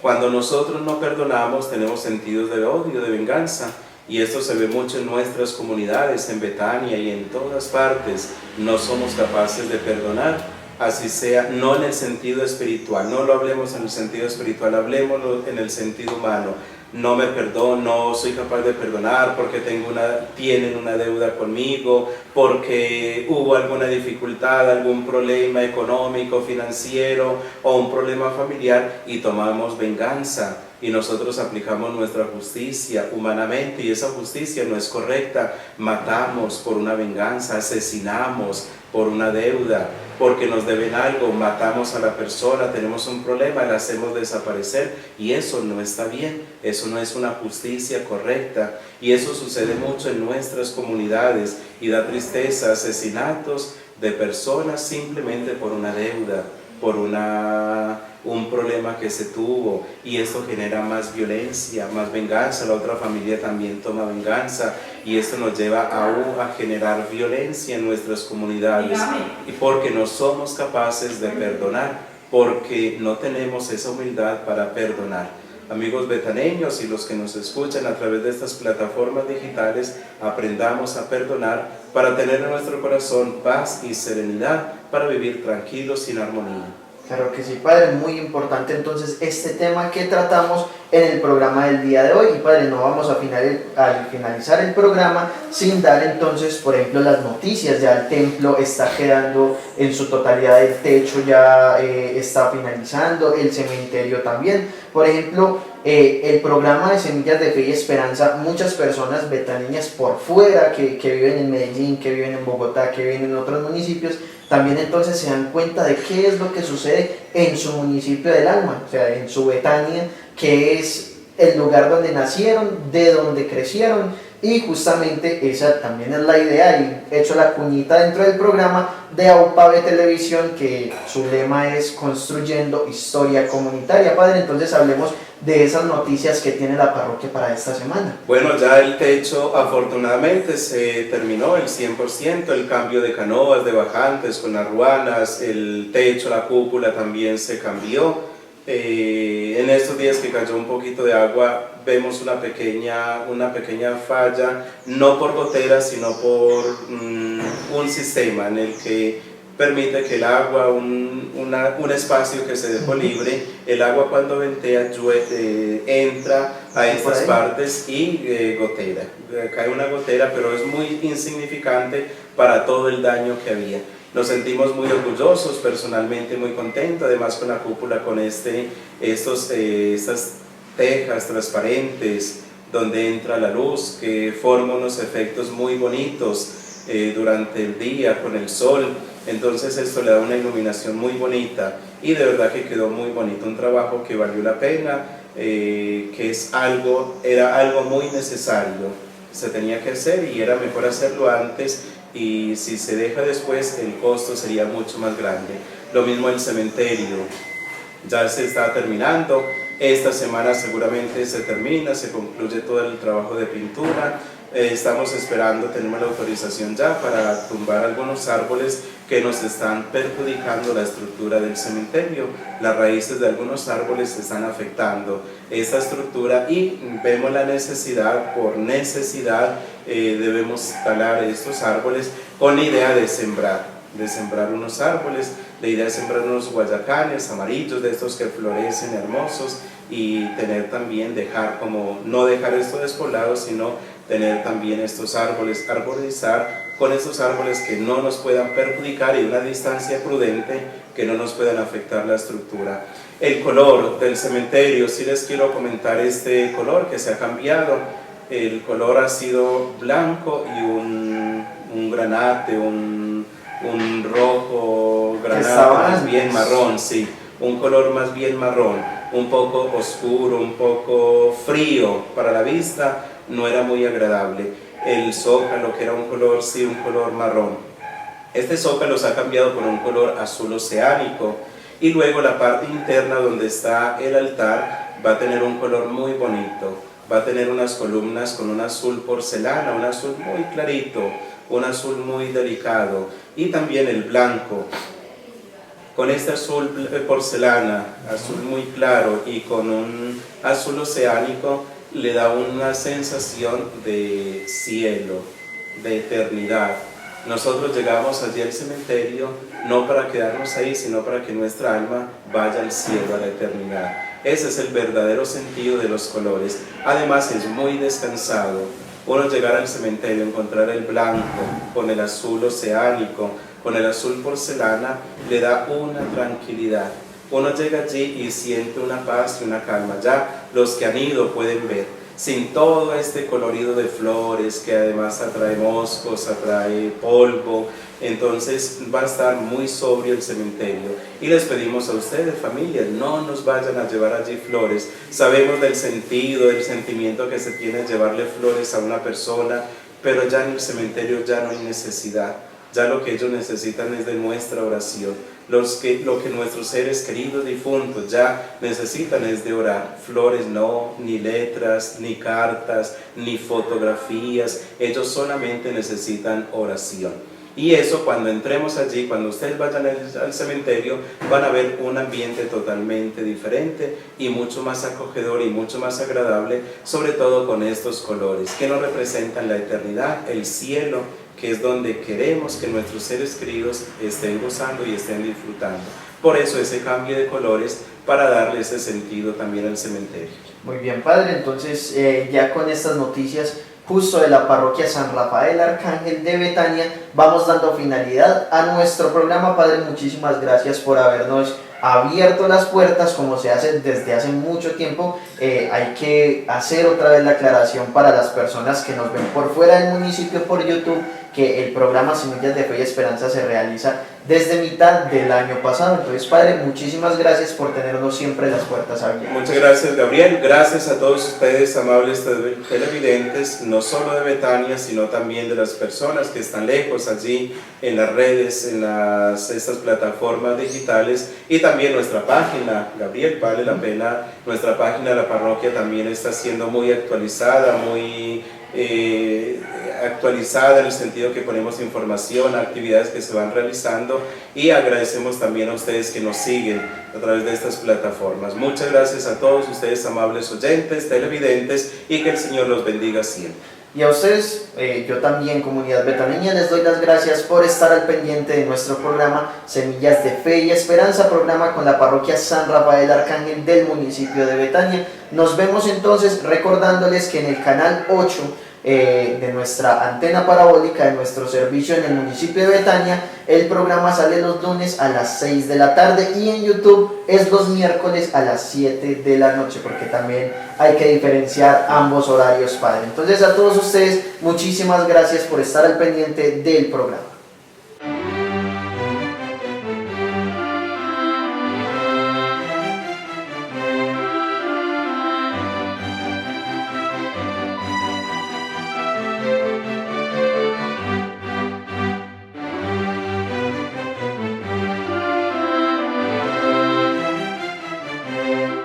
Cuando nosotros no perdonamos, tenemos sentidos de odio, de venganza, y esto se ve mucho en nuestras comunidades, en Betania y en todas partes. No somos capaces de perdonar, así sea, no en el sentido espiritual, no lo hablemos en el sentido espiritual, hablemoslo en el sentido humano. No me perdono, no soy capaz de perdonar porque tienen una deuda conmigo, porque hubo alguna dificultad, algún problema económico, financiero o un problema familiar y tomamos venganza y nosotros aplicamos nuestra justicia humanamente y esa justicia no es correcta. Matamos por una venganza, asesinamos por una deuda, porque nos deben algo, matamos a la persona, tenemos un problema, la hacemos desaparecer y eso no está bien, eso no es una justicia correcta y eso sucede mucho en nuestras comunidades y da tristeza, asesinatos de personas simplemente por una deuda, por un problema que se tuvo, y esto genera más violencia, más venganza. La otra familia también toma venganza y esto nos lleva aún a generar violencia en nuestras comunidades, y porque no somos capaces de perdonar, porque no tenemos esa humildad para perdonar. Amigos betaneños y los que nos escuchan a través de estas plataformas digitales, aprendamos a perdonar para tener en nuestro corazón paz y serenidad para vivir tranquilos y en armonía. Claro que sí, Padre, muy importante entonces este tema que tratamos en el programa del día de hoy. Y Padre, no vamos a finalizar el programa sin dar entonces, por ejemplo, las noticias. Ya el templo está quedando en su totalidad, el techo ya está finalizando, el cementerio también. Por ejemplo, el programa de Semillas de Fe y Esperanza, muchas personas betaneñas por fuera que viven en Medellín, que viven en Bogotá, que viven en otros municipios, también entonces se dan cuenta de qué es lo que sucede en su municipio del alma, o sea, en su Betania, que es el lugar donde nacieron, de donde crecieron, y justamente esa también es la idea, y he hecho la cuñita dentro del programa de AUPABE Televisión, que su lema es Construyendo Historia Comunitaria. Padre, entonces hablemos de esas noticias que tiene la parroquia para esta semana. Bueno, ya el techo afortunadamente se terminó el 100%, el cambio de canoas, de bajantes con las ruanas, el techo, la cúpula también se cambió. En estos días que cayó un poquito de agua, vemos una pequeña falla, no por goteras, sino por un sistema en el que permite que el agua, un espacio que se dejó libre, el agua cuando ventea entra a estas partes y gotera. Cae una gotera, pero es muy insignificante para todo el daño que había. Nos sentimos muy orgullosos, personalmente muy contentos, además con la cúpula, con estas tejas transparentes donde entra la luz, que forma unos efectos muy bonitos durante el día con el sol. Entonces esto le da una iluminación muy bonita y de verdad que quedó muy bonito, un trabajo que valió la pena, que era algo muy necesario, se tenía que hacer y era mejor hacerlo antes, y si se deja después el costo sería mucho más grande. Lo mismo el cementerio, ya se está terminando, esta semana seguramente se termina, se concluye todo el trabajo de pintura. Estamos esperando, tenemos la autorización ya para tumbar algunos árboles que nos están perjudicando la estructura del cementerio. Las raíces de algunos árboles están afectando esta estructura y vemos la necesidad, por necesidad, debemos talar estos árboles con la idea de sembrar unos árboles. La idea es sembrar unos guayacanes amarillos, de estos que florecen hermosos, y tener también, no dejar esto despoblado, sino tener también estos árboles, arborizar con estos árboles que no nos puedan perjudicar y una distancia prudente que no nos puedan afectar la estructura. El color del cementerio, sí les quiero comentar este color que se ha cambiado. El color ha sido blanco y un granate, un rojo granate, más bien marrón, sí, un color más bien marrón, un poco oscuro, un poco frío para la vista, no era muy agradable. El zócalo, que era un color marrón, este zócalo se ha cambiado por un color azul oceánico, y luego la parte interna donde está el altar va a tener un color muy bonito, va a tener unas columnas con un azul porcelana, un azul muy clarito, un azul muy delicado, y también el blanco con este azul porcelana, azul muy claro, y con un azul oceánico, le da una sensación de cielo, de eternidad. Nosotros llegamos allí al cementerio no para quedarnos ahí, sino para que nuestra alma vaya al cielo, a la eternidad. Ese es el verdadero sentido de los colores. Además es muy descansado. Uno llegar al cementerio, encontrar el blanco con el azul oceánico, con el azul porcelana, le da una tranquilidad. Uno llega allí y siente una paz y una calma. Ya los que han ido pueden ver, sin todo este colorido de flores que además atrae moscos, atrae polvo, entonces va a estar muy sobrio el cementerio. Y les pedimos a ustedes, familia, no nos vayan a llevar allí flores. Sabemos del sentido, del sentimiento que se tiene llevarle flores a una persona, pero ya en el cementerio ya no hay necesidad. ya lo que ellos necesitan es de nuestra oración. Lo que nuestros seres queridos difuntos ya necesitan es de orar. Flores no, ni letras, ni cartas, ni fotografías, ellos solamente necesitan oración. Y eso, cuando entremos allí, cuando ustedes vayan al cementerio, van a ver un ambiente totalmente diferente y mucho más acogedor y mucho más agradable, sobre todo con estos colores que nos representan la eternidad, el cielo, que es donde queremos que nuestros seres queridos estén gozando y estén disfrutando. Por eso ese cambio de colores, para darle ese sentido también al cementerio. Muy bien, padre, entonces ya con estas noticias justo de la parroquia San Rafael Arcángel de Betania, vamos dando finalidad a nuestro programa. Padre, muchísimas gracias por habernos abierto las puertas, como se hace desde hace mucho tiempo. Hay que hacer otra vez la aclaración para las personas que nos ven por fuera del municipio por YouTube, que el programa Semillas de Fe y Esperanza se realiza desde mitad del año pasado. Entonces, padre, muchísimas gracias por tenernos siempre las puertas abiertas. Muchas gracias, Gabriel. Gracias a todos ustedes, amables televidentes, no solo de Betania, sino también de las personas que están lejos allí en las redes, en estas plataformas digitales, y también nuestra página. Gabriel, vale la pena, nuestra página de la parroquia también está siendo muy actualizada, muy actualizada en el sentido que ponemos información, actividades que se van realizando, y agradecemos también a ustedes que nos siguen a través de estas plataformas. Muchas gracias a todos ustedes, amables oyentes, televidentes, y que el Señor los bendiga siempre. Y a ustedes, yo también, comunidad betaneña, les doy las gracias por estar al pendiente de nuestro programa Semillas de Fe y Esperanza, programa con la parroquia San Rafael Arcángel del municipio de Betania. Nos vemos entonces, recordándoles que en el canal 8 de nuestra antena parabólica, de nuestro servicio en el municipio de Betania, el programa sale los lunes a las 6 de la tarde, y en YouTube es los miércoles a las 7 de la noche, porque también hay que diferenciar ambos horarios, padre. Entonces, a todos ustedes, muchísimas gracias por estar al pendiente del programa.